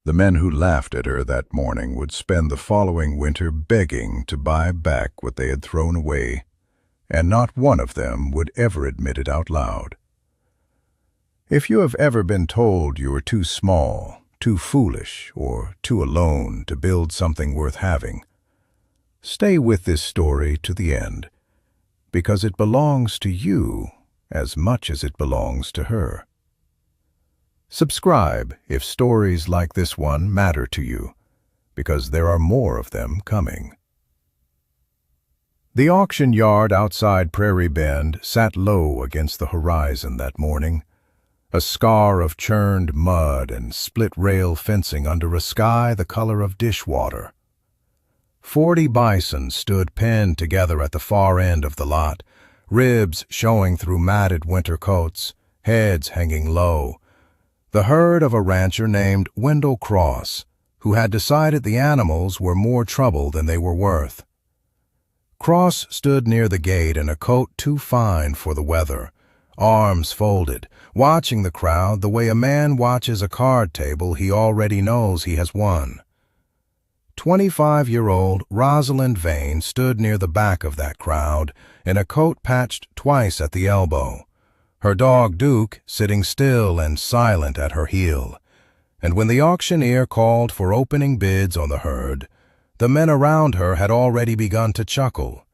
The men who laughed at her that morning would spend the following winter begging to buy back what they had thrown away, and not one of them would ever admit it out loud. If you have ever been told you were too small, too foolish, or too alone to build something worth having, stay with this story to the end, because it belongs to you as much as it belongs to her. Subscribe if stories like this one matter to you, because there are more of them coming. The auction yard outside Prairie Bend sat low against the horizon that morning, a scar of churned mud and split-rail fencing under a sky the color of dishwater. 40 bison stood penned together at the far end of the lot, ribs showing through matted winter coats, heads hanging low. The herd of a rancher named Wendell Cross, who had decided the animals were more trouble than they were worth. Cross stood near the gate in a coat too fine for the weather, arms folded, watching the crowd the way a man watches a card table he already knows he has won. 25-year-old Rosalind Vane stood near the back of that crowd in a coat patched twice at the elbow, her dog Duke sitting still and silent at her heel. And when the auctioneer called for opening bids on the herd, the men around her had already begun to chuckle,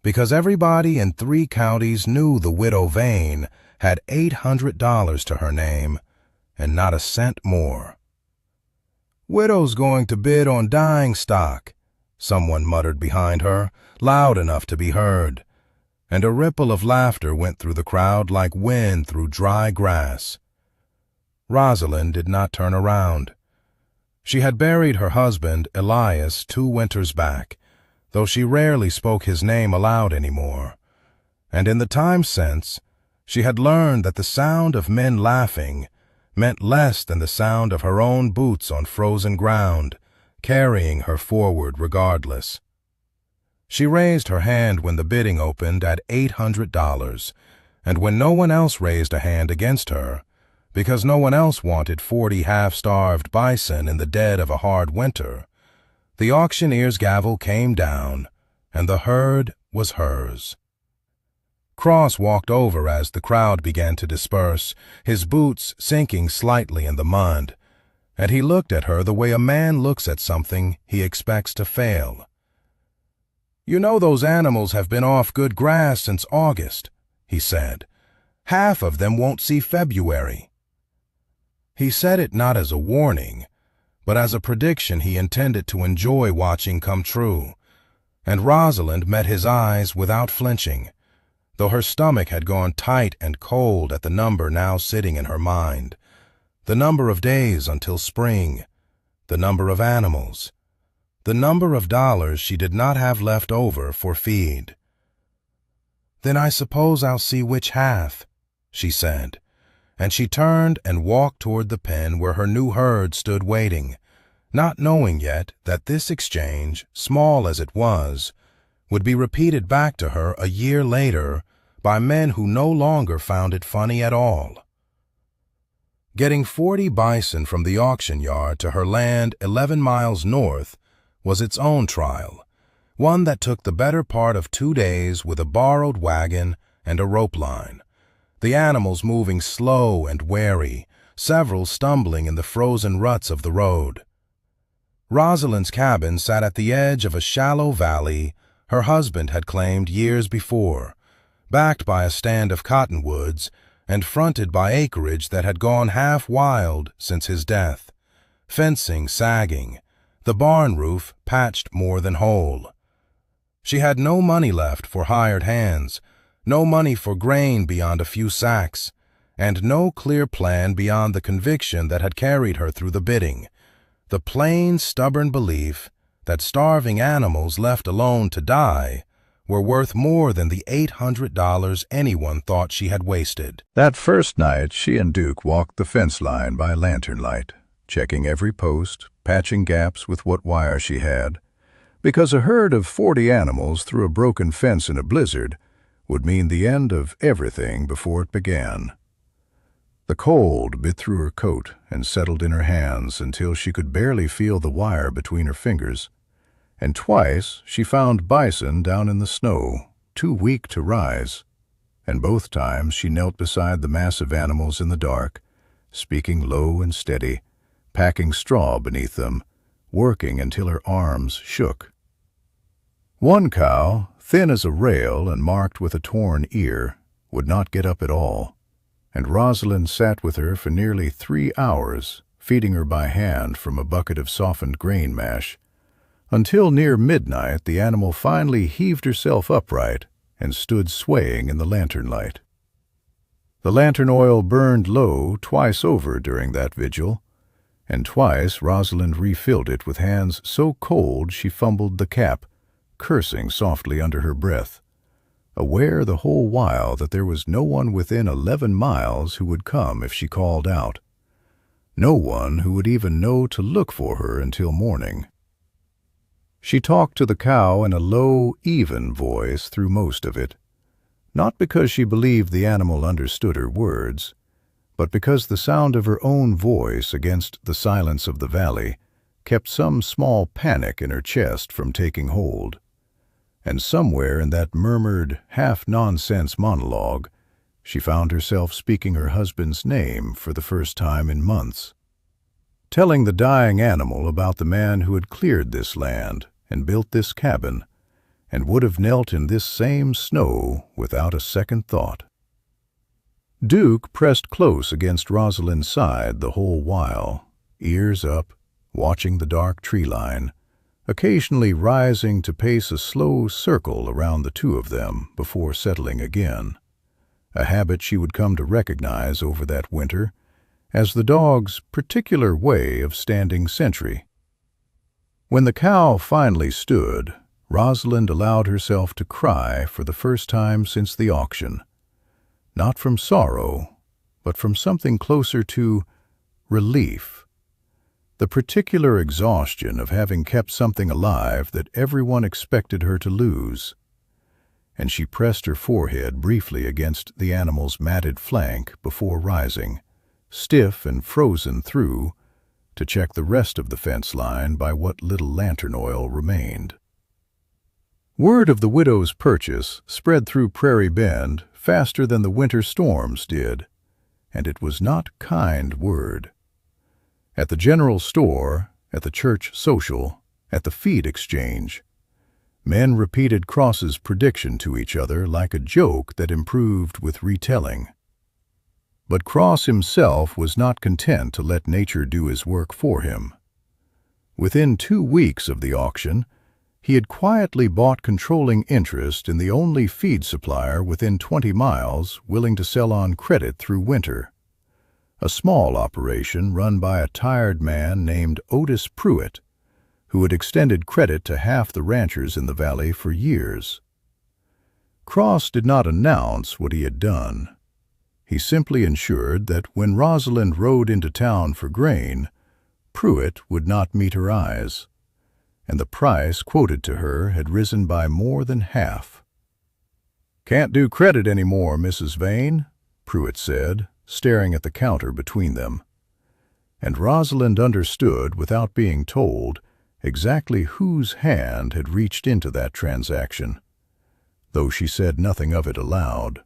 because everybody in 3 counties knew the widow Vane had $800 to her name, and not a cent more. "Widow's going to bid on dying stock," someone muttered behind her, loud enough to be heard, and a ripple of laughter went through the crowd like wind through dry grass. Rosalind did not turn around. She had buried her husband, Elias, 2 winters back, though she rarely spoke his name aloud anymore, and in the time since, she had learned that the sound of men laughing meant less than the sound of her own boots on frozen ground, carrying her forward regardless. She raised her hand when the bidding opened at $800, and when no one else raised a hand against her, because no one else wanted 40 half-starved bison in the dead of a hard winter, the auctioneer's gavel came down, and the herd was hers. Cross walked over as the crowd began to disperse, his boots sinking slightly in the mud, and he looked at her the way a man looks at something he expects to fail. "You know those animals have been off good grass since August," he said. "Half of them won't see February." He said it not as a warning, but as a prediction he intended to enjoy watching come true, and Rosalind met his eyes without flinching, though her stomach had gone tight and cold at the number now sitting in her mind, the number of days until spring, the number of animals, the number of dollars she did not have left over for feed. "Then I suppose I'll see which half," she said, and she turned and walked toward the pen where her new herd stood waiting, not knowing yet that this exchange, small as it was, would be repeated back to her a year later by men who no longer found it funny at all. Getting 40 bison from the auction yard to her land 11 miles north was its own trial, one that took the better part of 2 days with a borrowed wagon and a rope line, the animals moving slow and wary, several stumbling in the frozen ruts of the road. Rosalind's cabin sat at the edge of a shallow valley her husband had claimed years before, backed by a stand of cottonwoods and fronted by acreage that had gone half wild since his death, fencing sagging, the barn roof patched more than whole. She had no money left for hired hands, no money for grain beyond a few sacks, and no clear plan beyond the conviction that had carried her through the bidding, the plain, stubborn belief that starving animals left alone to die were worth more than the $800 anyone thought she had wasted. That first night, she and Duke walked the fence line by lantern light, checking every post, patching gaps with what wire she had, because a herd of 40 animals through a broken fence in a blizzard would mean the end of everything before it began. The cold bit through her coat and settled in her hands until she could barely feel the wire between her fingers. And twice she found Bison down in the snow, too weak to rise. And both times she knelt beside the massive animals in the dark, speaking low and steady, packing straw beneath them, working until her arms shook. One cow, thin as a rail and marked with a torn ear, would not get up at all, and Rosalind sat with her for nearly 3 hours, feeding her by hand from a bucket of softened grain mash. Until near midnight the animal finally heaved herself upright and stood swaying in the lantern light. The lantern oil burned low twice over during that vigil, and twice Rosalind refilled it with hands so cold she fumbled the cap, cursing softly under her breath, aware the whole while that there was no one within 11 miles who would come if she called out, no one who would even know to look for her until morning. She talked to the cow in a low, even voice through most of it, not because she believed the animal understood her words, but because the sound of her own voice against the silence of the valley kept some small panic in her chest from taking hold. And somewhere in that murmured, half-nonsense monologue, she found herself speaking her husband's name for the first time in months, telling the dying animal about the man who had cleared this land and built this cabin, and would have knelt in this same snow without a second thought. Duke pressed close against Rosalind's side the whole while, ears up, watching the dark tree line, occasionally rising to pace a slow circle around the two of them before settling again, a habit she would come to recognize over that winter as the dog's particular way of standing sentry. When the cow finally stood, Rosalind allowed herself to cry for the first time since the auction, not from sorrow, but from something closer to relief, the particular exhaustion of having kept something alive that everyone expected her to lose. And she pressed her forehead briefly against the animal's matted flank before rising, stiff and frozen through, to check the rest of the fence line by what little lantern oil remained. Word of the widow's purchase spread through Prairie Bend faster than the winter storms did, and it was not kind word. At the general store, at the church social, at the feed exchange, men repeated Cross's prediction to each other like a joke that improved with retelling. But Cross himself was not content to let nature do his work for him. Within 2 weeks of the auction, he had quietly bought controlling interest in the only feed supplier within 20 miles willing to sell on credit through winter, a small operation run by a tired man named Otis Pruitt, who had extended credit to half the ranchers in the valley for years. Cross did not announce what he had done. He simply ensured that when Rosalind rode into town for grain, Pruitt would not meet her eyes, and the price quoted to her had risen by more than half. "Can't do credit any more, Mrs. Vane," Pruitt said, staring at the counter between them. And Rosalind understood, without being told, exactly whose hand had reached into that transaction, though she said nothing of it aloud,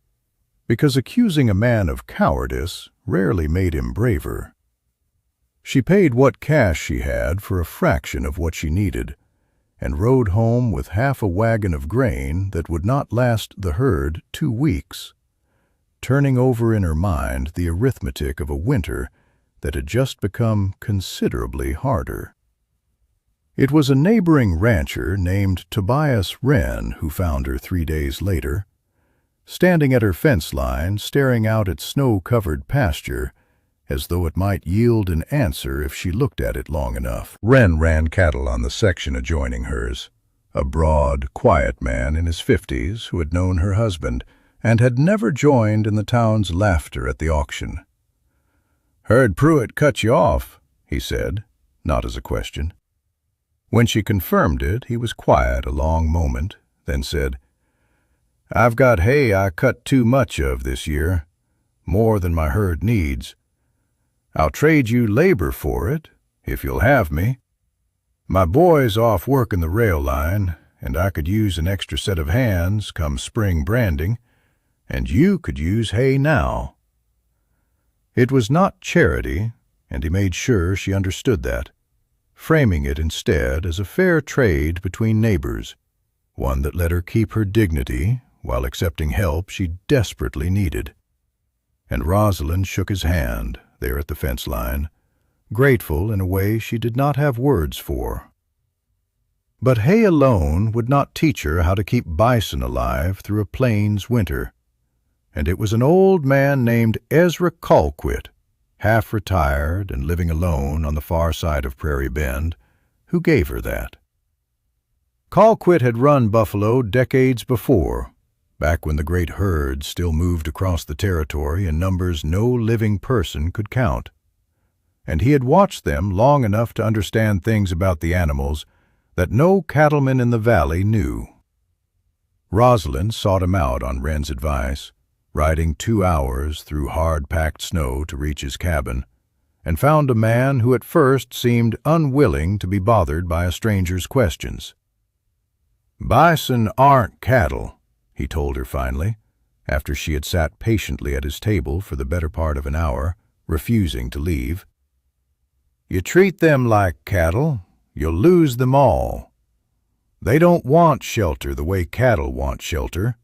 because accusing a man of cowardice rarely made him braver. She paid what cash she had for a fraction of what she needed, and rode home with half a wagon of grain that would not last the herd 2 weeks, turning over in her mind the arithmetic of a winter that had just become considerably harder. It was a neighboring rancher named Tobias Wren who found her 3 days later, standing at her fence line, staring out at snow-covered pasture, as though it might yield an answer if she looked at it long enough. Wren ran cattle on the section adjoining hers, a broad, quiet man in his 50s who had known her husband and had never joined in the town's laughter at the auction. "Heard Pruitt cut you off," he said, not as a question. When she confirmed it, he was quiet a long moment, then said, "I've got hay I cut too much of this year. more than my herd needs. I'll trade you labor for it, if you'll have me. My boy's off working the rail line, and I could use an extra set of hands come spring branding, and you could use hay now." It was not charity, and he made sure she understood that, framing it instead as a fair trade between neighbors, one that let her keep her dignity while accepting help she desperately needed. And Rosalind shook his hand there at the fence line, grateful in a way she did not have words for. But hay alone would not teach her how to keep Bison alive through a plains winter, and it was an old man named Ezra Colquitt, half retired and living alone on the far side of Prairie Bend, who gave her that. Colquitt had run buffalo decades before, back when the great herds still moved across the territory in numbers no living person could count. And he had watched them long enough to understand things about the animals that no cattleman in the valley knew. Rosalind sought him out on Wren's advice, riding 2 hours through hard-packed snow to reach his cabin, and found a man who at first seemed unwilling to be bothered by a stranger's questions. "Bison aren't cattle," he told her finally, after she had sat patiently at his table for the better part of an hour, refusing to leave. "You treat them like cattle, you'll lose them all. They don't want shelter the way cattle want shelter.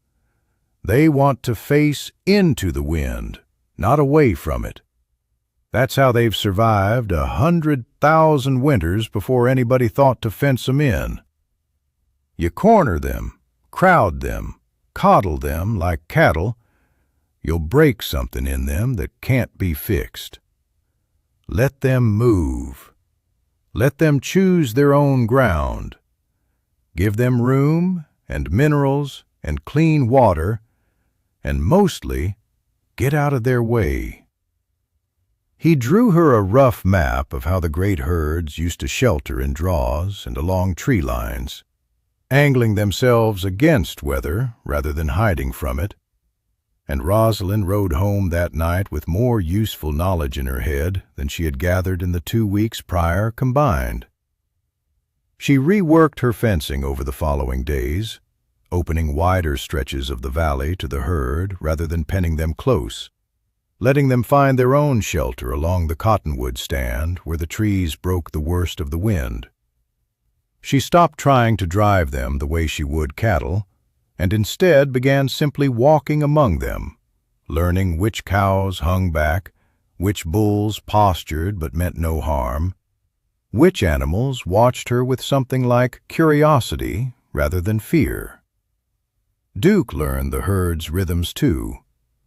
They want to face into the wind, not away from it. That's how they've survived 100,000 winters before anybody thought to fence them in. You corner them, crowd them, coddle them like cattle, you'll break something in them that can't be fixed. Let them move. Let them choose their own ground. Give them room and minerals and clean water, and mostly get out of their way." He drew her a rough map of how the great herds used to shelter in draws and along tree lines, angling themselves against weather rather than hiding from it, and Rosalind rode home that night with more useful knowledge in her head than she had gathered in the 2 weeks prior combined. She reworked her fencing over the following days, opening wider stretches of the valley to the herd rather than penning them close, letting them find their own shelter along the cottonwood stand where the trees broke the worst of the wind. She stopped trying to drive them the way she would cattle, and instead began simply walking among them, learning which cows hung back, which bulls postured but meant no harm, which animals watched her with something like curiosity rather than fear. Duke learned the herd's rhythms too,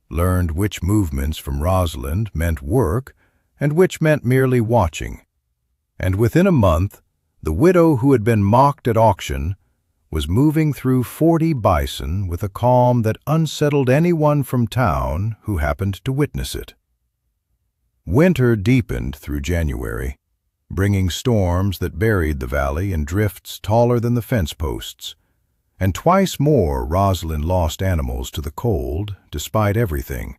learned which movements from Rosalind meant work and which meant merely watching, and within a month the widow who had been mocked at auction was moving through 40 bison with a calm that unsettled anyone from town who happened to witness it. Winter deepened through January, bringing storms that buried the valley in drifts taller than the fence posts, and twice more Rosalind lost animals to the cold despite everything,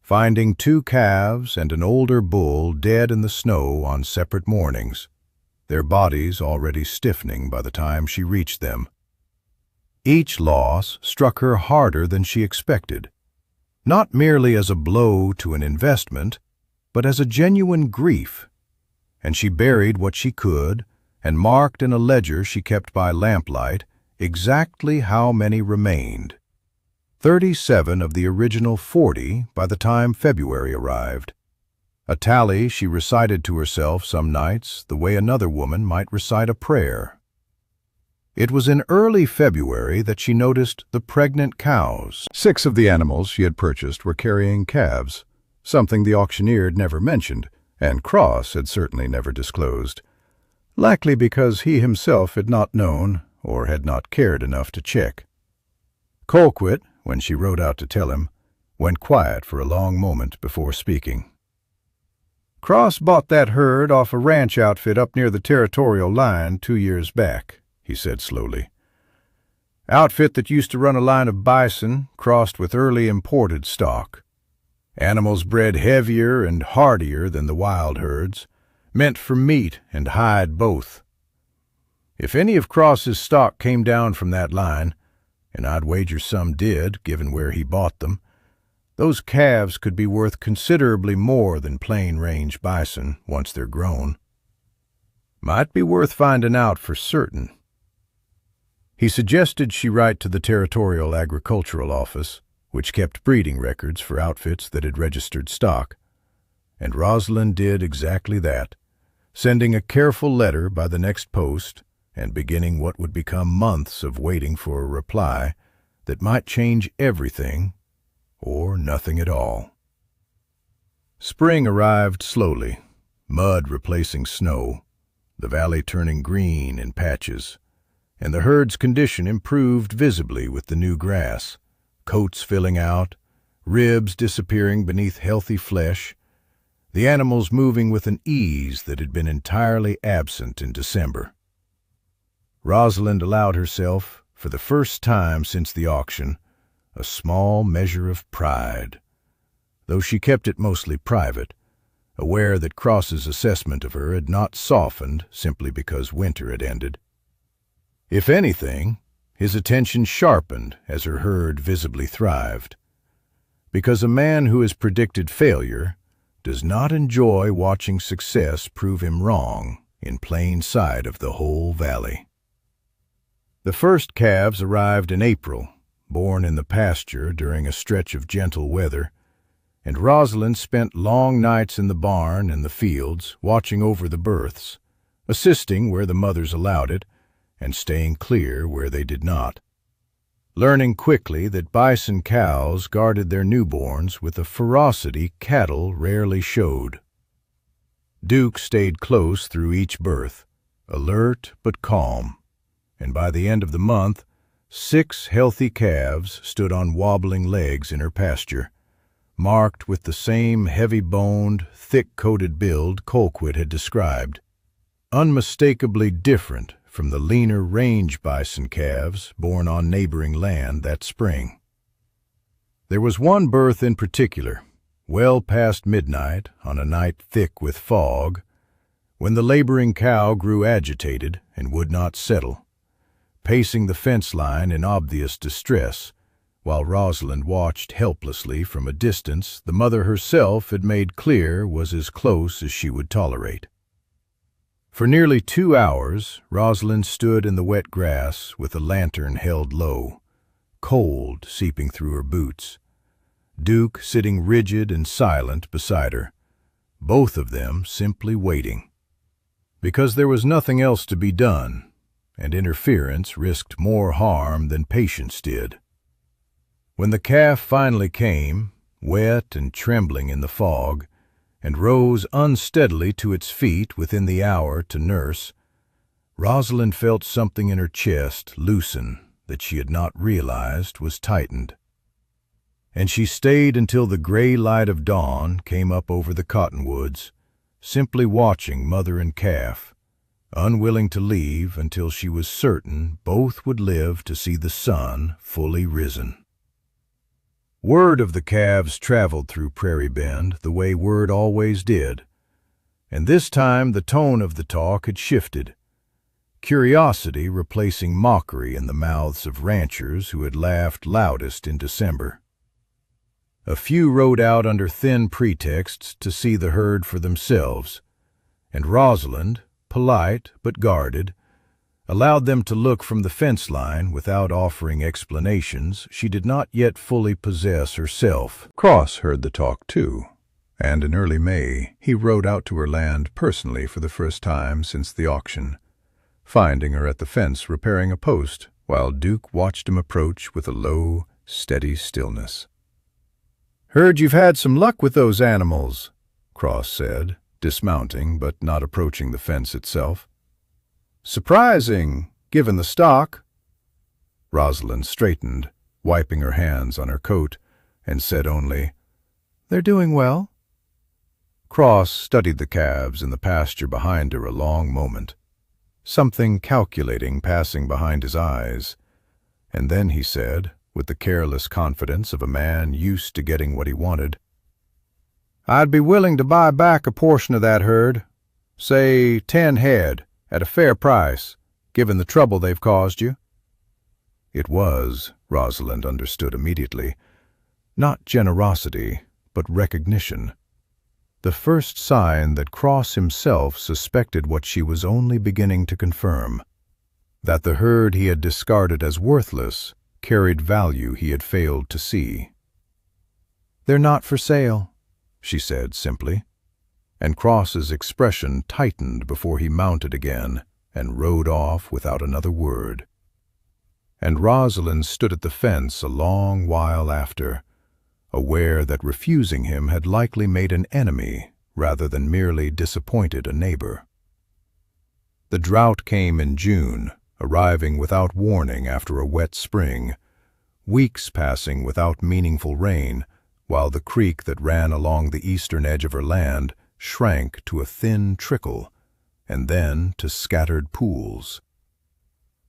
finding 2 calves and an older bull dead in the snow on separate mornings, their bodies already stiffening by the time she reached them. Each loss struck her harder than she expected, not merely as a blow to an investment, but as a genuine grief, and she buried what she could and marked in a ledger she kept by lamplight exactly how many remained. 37 of the original 40 by the time February arrived, a tally she recited to herself some nights the way another woman might recite a prayer. It was in early February that she noticed the pregnant cows. 6 of the animals she had purchased were carrying calves, something the auctioneer had never mentioned, and Cross had certainly never disclosed, likely because he himself had not known or had not cared enough to check. Colquitt, when she rode out to tell him, went quiet for a long moment before speaking. "Cross bought that herd off a ranch outfit up near the territorial line 2 years back," he said slowly. "Outfit that used to run a line of bison crossed with early imported stock. Animals bred heavier and hardier than the wild herds, meant for meat and hide both. If any of Cross's stock came down from that line, and I'd wager some did, given where he bought them, those calves could be worth considerably more than plain-range bison once they're grown. Might be worth finding out for certain. He suggested she write to the Territorial Agricultural Office, which kept breeding records for outfits that had registered stock, and Rosalind did exactly that, sending a careful letter by the next post and beginning what would become months of waiting for a reply that might change everything or nothing at all. Spring arrived slowly, mud replacing snow, the valley turning green in patches, and the herd's condition improved visibly with the new grass, coats filling out, ribs disappearing beneath healthy flesh, the animals moving with an ease that had been entirely absent in December. Rosalind allowed herself, for the first time since the auction, a small measure of pride, though she kept it mostly private, aware that Cross's assessment of her had not softened simply because winter had ended. If anything, his attention sharpened as her herd visibly thrived, because a man who has predicted failure does not enjoy watching success prove him wrong in plain sight of the whole valley. The first calves arrived in April, born in the pasture during a stretch of gentle weather, and Rosalind spent long nights in the barn and the fields watching over the births, assisting where the mothers allowed it, and staying clear where they did not, learning quickly that bison cows guarded their newborns with a ferocity cattle rarely showed. Duke stayed close through each birth, alert but calm, and by the end of the month, 6 healthy calves stood on wobbling legs in her pasture, marked with the same heavy-boned, thick-coated build Colquitt had described, unmistakably different from the leaner range bison calves born on neighboring land that spring. There was one birth in particular, well past midnight on a night thick with fog, when the laboring cow grew agitated and would not settle, pacing the fence line in obvious distress, while Rosalind watched helplessly from a distance the mother herself had made clear was as close as she would tolerate. For nearly 2 hours, Rosalind stood in the wet grass with a lantern held low, cold seeping through her boots, Duke sitting rigid and silent beside her, both of them simply waiting. Because there was nothing else to be done, and interference risked more harm than patience did. When the calf finally came, wet and trembling in the fog, and rose unsteadily to its feet within the hour to nurse, Rosalind felt something in her chest loosen that she had not realized was tightened. And she stayed until the gray light of dawn came up over the cottonwoods, simply watching mother and calf, unwilling to leave until she was certain both would live to see the sun fully risen. Word of the calves traveled through Prairie Bend the way word always did, and this time the tone of the talk had shifted, curiosity replacing mockery in the mouths of ranchers who had laughed loudest in December. A few rode out under thin pretexts to see the herd for themselves, and Rosalind, polite but guarded, allowed them to look from the fence line without offering explanations she did not yet fully possess herself. Cross heard the talk too, and in early May he rode out to her land personally for the first time since the auction, finding her at the fence repairing a post while Duke watched him approach with a low, steady stillness. "Heard you've had some luck with those animals," Cross said, dismounting but not approaching the fence itself. "Surprising, given the stock." Rosalind straightened, wiping her hands on her coat, and said only, "They're doing well." Cross studied the calves in the pasture behind her a long moment, something calculating passing behind his eyes, and then he said, with the careless confidence of a man used to getting what he wanted, I'd be willing to buy back a portion of that herd, say 10 head, at a fair price, given the trouble they've caused you." It was, Rosalind understood immediately, not generosity, but recognition. The first sign that Cross himself suspected what she was only beginning to confirm, that the herd he had discarded as worthless carried value he had failed to see. "They're not for sale," she said simply, and Cross's expression tightened before he mounted again and rode off without another word. And Rosalind stood at the fence a long while after, aware that refusing him had likely made an enemy rather than merely disappointed a neighbor. The drought came in June, arriving without warning after a wet spring, weeks passing without meaningful rain, while the creek that ran along the eastern edge of her land shrank to a thin trickle, and then to scattered pools.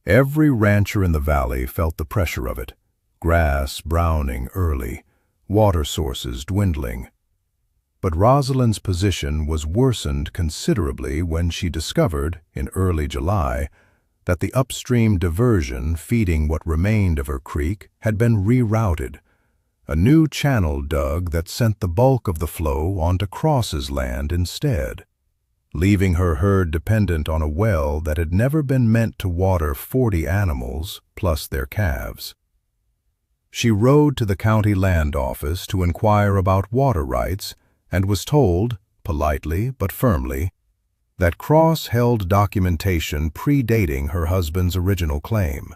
Every rancher in the valley felt the pressure of it, grass browning early, water sources dwindling. But Rosalind's position was worsened considerably when she discovered, in early July, that the upstream diversion feeding what remained of her creek had been rerouted, a new channel dug that sent the bulk of the flow onto Cross's land instead, leaving her herd dependent on a well that had never been meant to water 40 animals plus their calves. She rode to the county land office to inquire about water rights and was told, politely but firmly, that Cross held documentation predating her husband's original claim,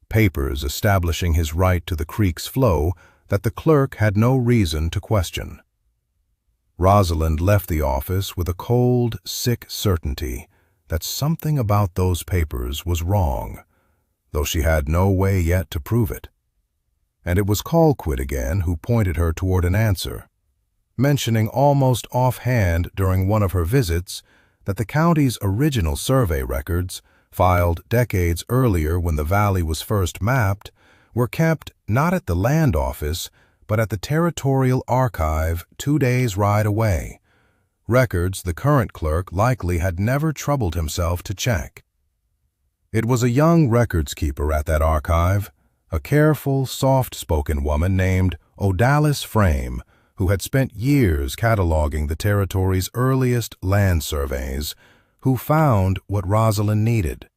papers establishing his right to the creek's flow that the clerk had no reason to question. Rosalind left the office with a cold, sick certainty that something about those papers was wrong, though she had no way yet to prove it. And it was Colquitt again who pointed her toward an answer, mentioning almost offhand during one of her visits that the county's original survey records, filed decades earlier when the valley was first mapped, were kept not at the land office, but at the Territorial Archive 2 days' ride away, records the current clerk likely had never troubled himself to check. It was a young records keeper at that archive, a careful, soft-spoken woman named Odalis Frame, who had spent years cataloging the territory's earliest land surveys, who found what Rosalind needed.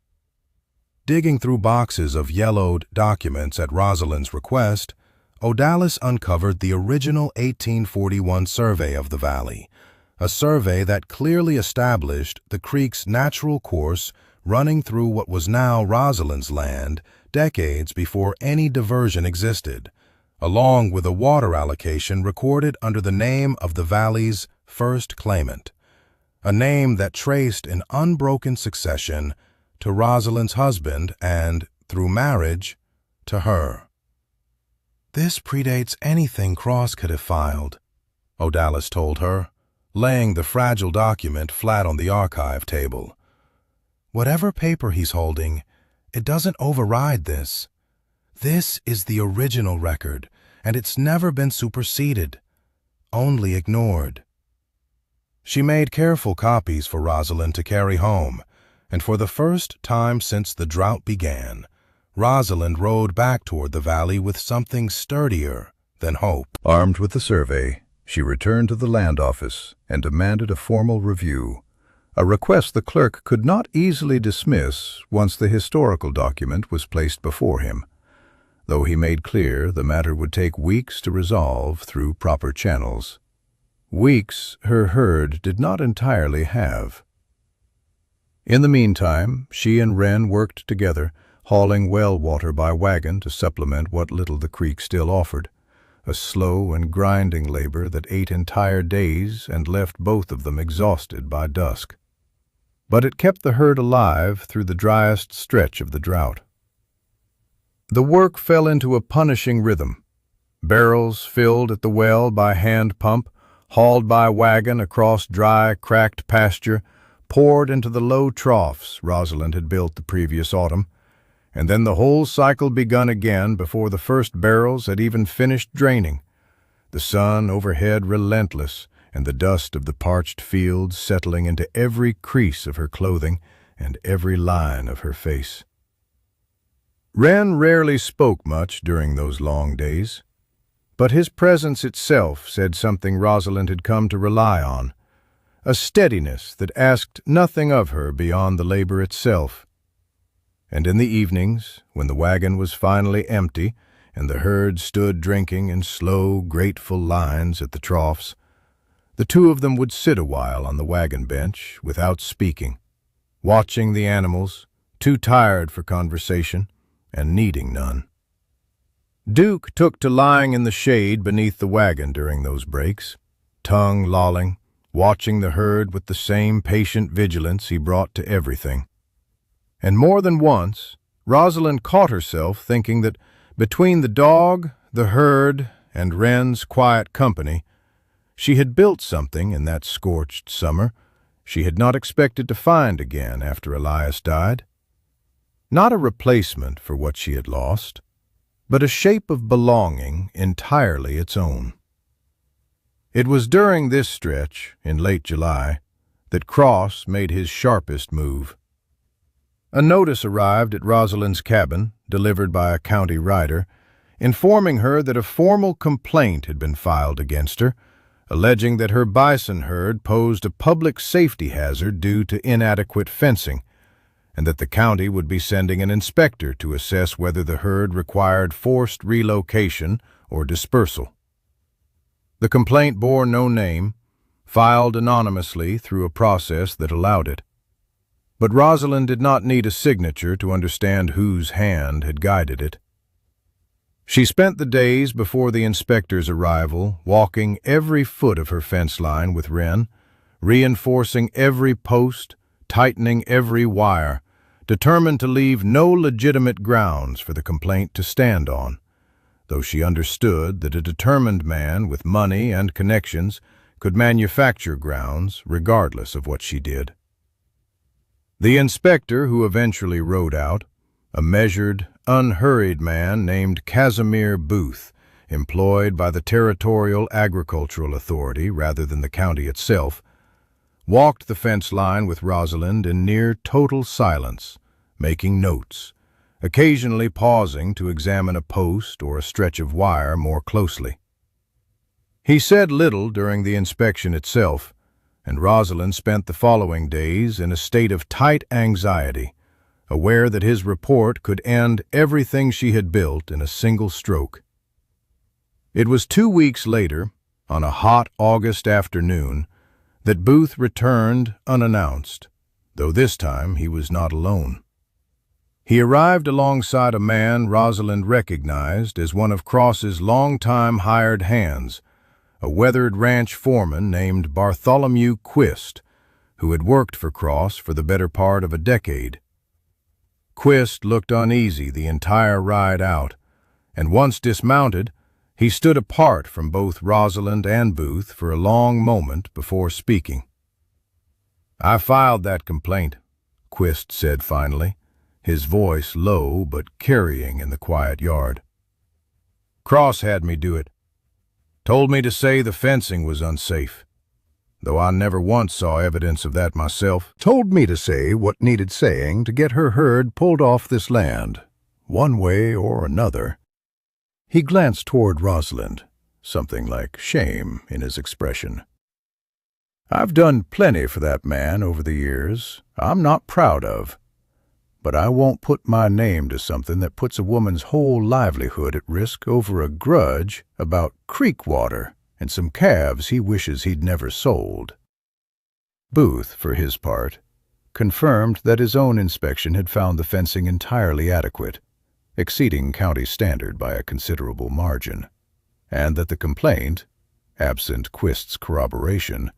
Digging through boxes of yellowed documents at Rosalind's request, Odalis uncovered the original 1841 survey of the valley, a survey that clearly established the creek's natural course running through what was now Rosalind's land decades before any diversion existed, along with a water allocation recorded under the name of the valley's first claimant, a name that traced in unbroken succession to Rosalind's husband and, through marriage, to her. "This predates anything Cross could have filed," Odalis told her, laying the fragile document flat on the archive table. "Whatever paper he's holding, it doesn't override this. This is the original record, and it's never been superseded, only ignored." She made careful copies for Rosalind to carry home, and for the first time since the drought began, Rosalind rode back toward the valley with something sturdier than hope. Armed with the survey, she returned to the land office and demanded a formal review, a request the clerk could not easily dismiss once the historical document was placed before him, though he made clear the matter would take weeks to resolve through proper channels. Weeks her herd did not entirely have. In the meantime, she and Wren worked together, hauling well water by wagon to supplement what little the creek still offered, a slow and grinding labor that ate entire days and left both of them exhausted by dusk. But it kept the herd alive through the driest stretch of the drought. The work fell into a punishing rhythm. Barrels filled at the well by hand pump, hauled by wagon across dry, cracked pasture, poured into the low troughs Rosalind had built the previous autumn, and then the whole cycle begun again before the first barrels had even finished draining, the sun overhead relentless and the dust of the parched fields settling into every crease of her clothing and every line of her face. Wren rarely spoke much during those long days, but his presence itself said something Rosalind had come to rely on, a steadiness that asked nothing of her beyond the labor itself. And in the evenings, when the wagon was finally empty and the herd stood drinking in slow, grateful lines at the troughs, the two of them would sit a while on the wagon bench without speaking, watching the animals, too tired for conversation and needing none. Duke took to lying in the shade beneath the wagon during those breaks, tongue lolling, watching the herd with the same patient vigilance he brought to everything. And more than once, Rosalind caught herself thinking that between the dog, the herd, and Wren's quiet company, she had built something in that scorched summer she had not expected to find again after Elias died. Not a replacement for what she had lost, but a shape of belonging entirely its own. It was during this stretch, in late July, that Cross made his sharpest move. A notice arrived at Rosalind's cabin, delivered by a county rider, informing her that a formal complaint had been filed against her, alleging that her bison herd posed a public safety hazard due to inadequate fencing, and that the county would be sending an inspector to assess whether the herd required forced relocation or dispersal. The complaint bore no name, filed anonymously through a process that allowed it. But Rosalind did not need a signature to understand whose hand had guided it. She spent the days before the inspector's arrival walking every foot of her fence line with Wren, reinforcing every post, tightening every wire, determined to leave no legitimate grounds for the complaint to stand on, though she understood that a determined man with money and connections could manufacture grounds regardless of what she did. The inspector who eventually rode out, a measured, unhurried man named Casimir Booth, employed by the Territorial Agricultural Authority rather than the county itself, walked the fence line with Rosalind in near total silence, making notes, occasionally pausing to examine a post or a stretch of wire more closely. He said little during the inspection itself, and Rosalind spent the following days in a state of tight anxiety, aware that his report could end everything she had built in a single stroke. It was 2 weeks later, on a hot August afternoon, that Booth returned unannounced, though this time he was not alone. He arrived alongside a man Rosalind recognized as one of Cross's long-time hired hands, a weathered ranch foreman named Bartholomew Quist, who had worked for Cross for the better part of a decade. Quist looked uneasy the entire ride out, and once dismounted, he stood apart from both Rosalind and Booth for a long moment before speaking. "I filed that complaint," Quist said finally, his voice low but carrying in the quiet yard. "Cross had me do it. Told me to say the fencing was unsafe, though I never once saw evidence of that myself. Told me to say what needed saying to get her herd pulled off this land, one way or another." He glanced toward Rosalind, something like shame in his expression. "I've done plenty for that man over the years I'm not proud of, but I won't put my name to something that puts a woman's whole livelihood at risk over a grudge about creek water and some calves he wishes he'd never sold." Booth, for his part, confirmed that his own inspection had found the fencing entirely adequate, exceeding county standard by a considerable margin, and that the complaint, absent Quist's corroboration,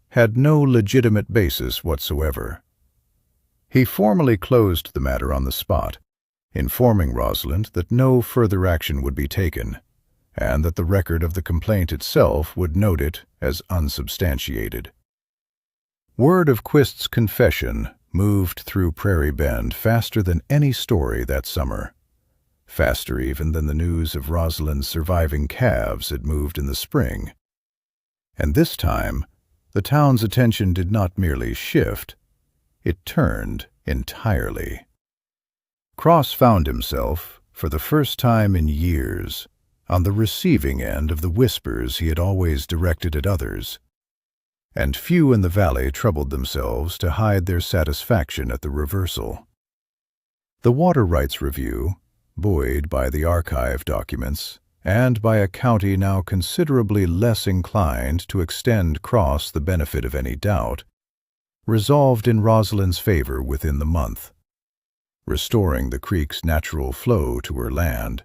had no legitimate basis whatsoever. He formally closed the matter on the spot, informing Rosalind that no further action would be taken, and that the record of the complaint itself would note it as unsubstantiated. Word of Quist's confession moved through Prairie Bend faster than any story that summer, faster even than the news of Rosalind's surviving calves had moved in the spring. And this time, the town's attention did not merely shift, it turned entirely. Cross found himself, for the first time in years, on the receiving end of the whispers he had always directed at others, and few in the valley troubled themselves to hide their satisfaction at the reversal. The Water Rights Review, buoyed by the archive documents, and by a county now considerably less inclined to extend Cross the benefit of any doubt, resolved in Rosalind's favor within the month, restoring the creek's natural flow to her land,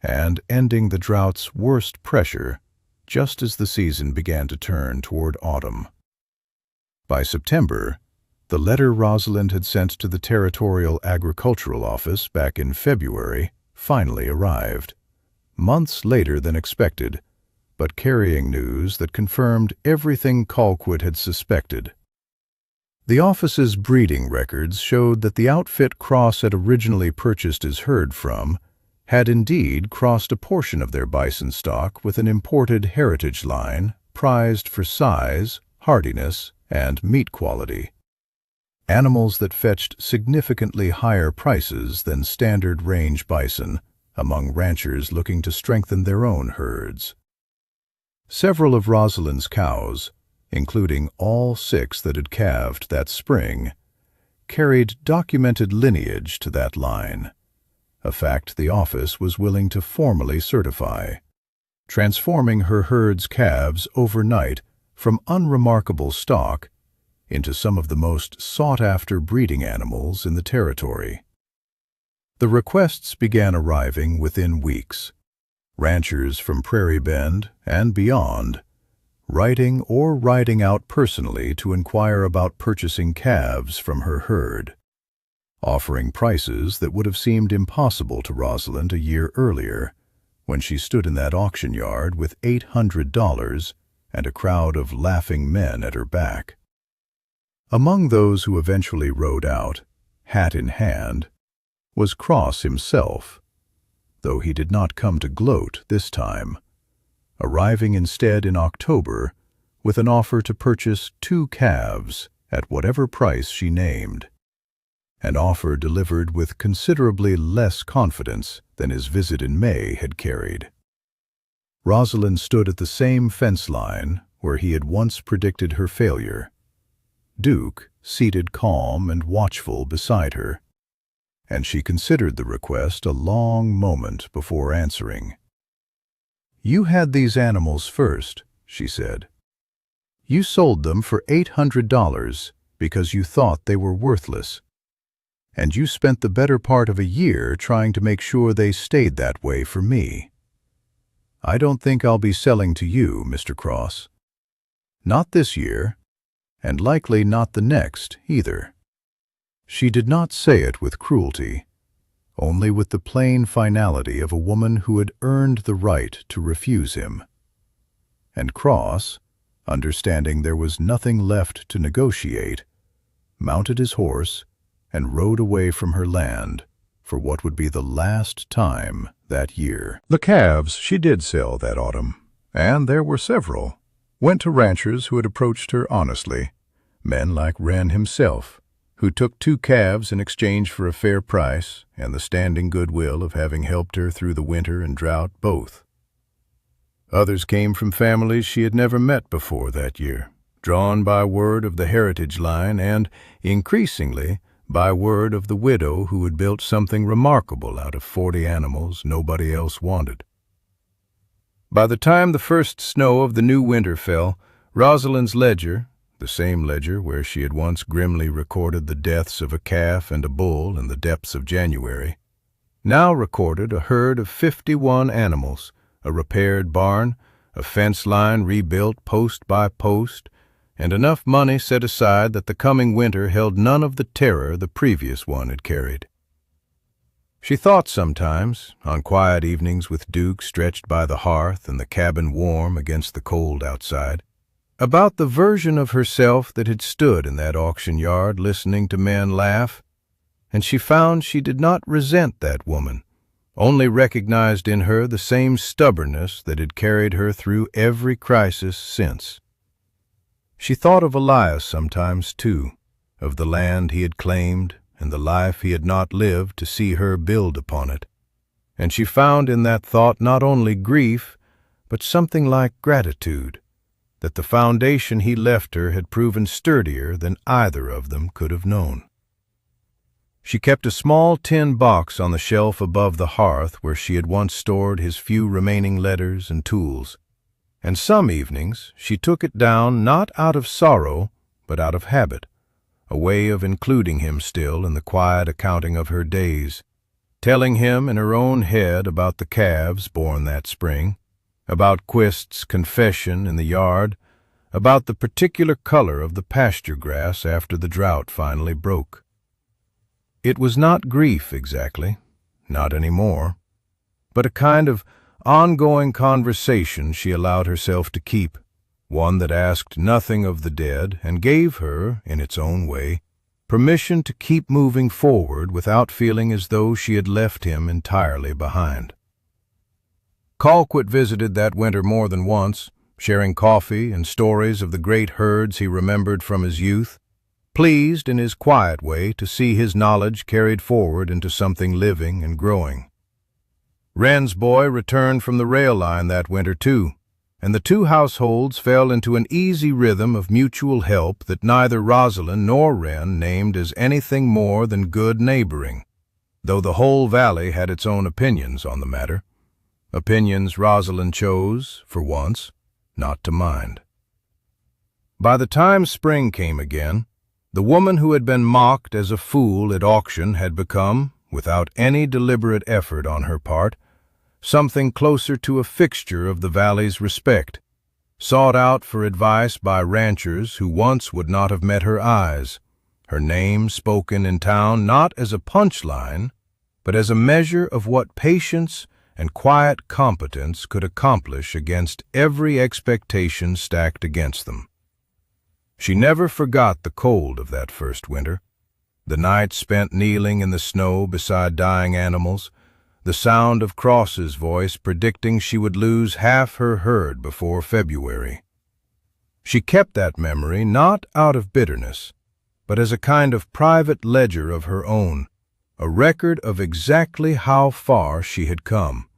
and ending the drought's worst pressure just as the season began to turn toward autumn. By September, the letter Rosalind had sent to the Territorial Agricultural Office back in February finally arrived, months later than expected, but carrying news that confirmed everything Colquitt had suspected. The office's breeding records showed that the outfit Cross had originally purchased his herd from had indeed crossed a portion of their bison stock with an imported heritage line prized for size, hardiness, and meat quality. Animals that fetched significantly higher prices than standard range bison among ranchers looking to strengthen their own herds. Several of Rosalind's cows, including all 6 that had calved that spring, carried documented lineage to that line, a fact the office was willing to formally certify, transforming her herd's calves overnight from unremarkable stock into some of the most sought-after breeding animals in the territory. The requests began arriving within weeks, ranchers from Prairie Bend and beyond writing or riding out personally to inquire about purchasing calves from her herd, offering prices that would have seemed impossible to Rosalind a year earlier, when she stood in that auction yard with $800 and a crowd of laughing men at her back. Among those who eventually rode out, hat in hand, was Cross himself, though he did not come to gloat this time, arriving instead in October with an offer to purchase 2 calves at whatever price she named, an offer delivered with considerably less confidence than his visit in May had carried. Rosalind stood at the same fence line where he had once predicted her failure, Duke seated calm and watchful beside her, and she considered the request a long moment before answering. "You had these animals first," she said. "You sold them for $800 because you thought they were worthless, and you spent the better part of a year trying to make sure they stayed that way for me. I don't think I'll be selling to you, Mr. Cross. Not this year, and likely not the next either." She did not say it with cruelty, only with the plain finality of a woman who had earned the right to refuse him. And Cross, understanding there was nothing left to negotiate, mounted his horse and rode away from her land for what would be the last time that year. The calves she did sell that autumn, and there were several, went to ranchers who had approached her honestly, men like Wren himself, who took 2 calves in exchange for a fair price and the standing goodwill of having helped her through the winter and drought both. Others came from families she had never met before that year, drawn by word of the heritage line and, increasingly, by word of the widow who had built something remarkable out of 40 animals nobody else wanted. By the time the first snow of the new winter fell, Rosalind's ledger, the same ledger where she had once grimly recorded the deaths of a calf and a bull in the depths of January, now recorded a herd of 51 animals, a repaired barn, a fence line rebuilt post by post, and enough money set aside that the coming winter held none of the terror the previous one had carried. She thought sometimes, on quiet evenings with Duke stretched by the hearth and the cabin warm against the cold outside, about the version of herself that had stood in that auction yard listening to men laugh, and she found she did not resent that woman, only recognized in her the same stubbornness that had carried her through every crisis since. She thought of Elias sometimes, too, of the land he had claimed and the life he had not lived to see her build upon it. And she found in that thought not only grief, but something like gratitude, that the foundation he left her had proven sturdier than either of them could have known. She kept a small tin box on the shelf above the hearth where she had once stored his few remaining letters and tools, and some evenings she took it down not out of sorrow, but out of habit, a way of including him still in the quiet accounting of her days, telling him in her own head about the calves born that spring, about Quist's confession in the yard, about the particular color of the pasture grass after the drought finally broke. It was not grief exactly, not any more, but a kind of ongoing conversation she allowed herself to keep, one that asked nothing of the dead and gave her, in its own way, permission to keep moving forward without feeling as though she had left him entirely behind. Colquitt visited that winter more than once, sharing coffee and stories of the great herds he remembered from his youth, pleased in his quiet way to see his knowledge carried forward into something living and growing. Wren's boy returned from the rail line that winter too, and the two households fell into an easy rhythm of mutual help that neither Rosalind nor Wren named as anything more than good neighboring, though the whole valley had its own opinions on the matter, opinions Rosalind chose, for once, not to mind. By the time spring came again, the woman who had been mocked as a fool at auction had become, without any deliberate effort on her part, something closer to a fixture of the valley's respect, sought out for advice by ranchers who once would not have met her eyes, her name spoken in town not as a punchline, but as a measure of what patience and quiet competence could accomplish against every expectation stacked against them. She never forgot the cold of that first winter, the nights spent kneeling in the snow beside dying animals, the sound of Cross's voice predicting she would lose half her herd before February. She kept that memory not out of bitterness, but as a kind of private ledger of her own, a record of exactly how far she had come.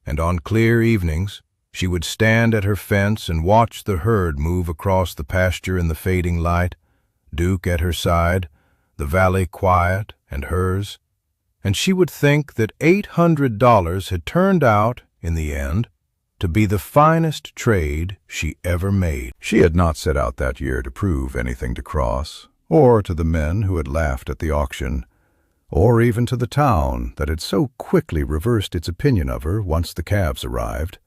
And on clear evenings, she would stand at her fence and watch the herd move across the pasture in the fading light, Duke at her side, the valley quiet and hers, and she would think that $800 had turned out, in the end, to be the finest trade she ever made. She had not set out that year to prove anything to Cross, or to the men who had laughed at the auction, or even to the town that had so quickly reversed its opinion of her once the calves arrived.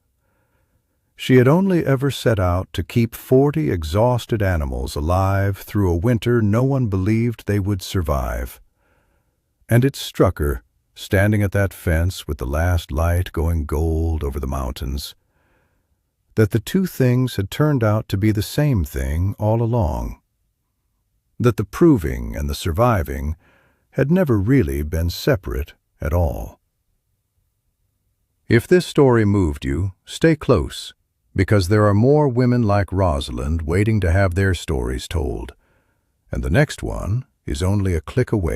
She had only ever set out to keep 40 exhausted animals alive through a winter no one believed they would survive. And it struck her, standing at that fence with the last light going gold over the mountains, that the two things had turned out to be the same thing all along, that the proving and the surviving had never really been separate at all. If this story moved you, stay close, because there are more women like Rosalind waiting to have their stories told, and the next one is only a click away.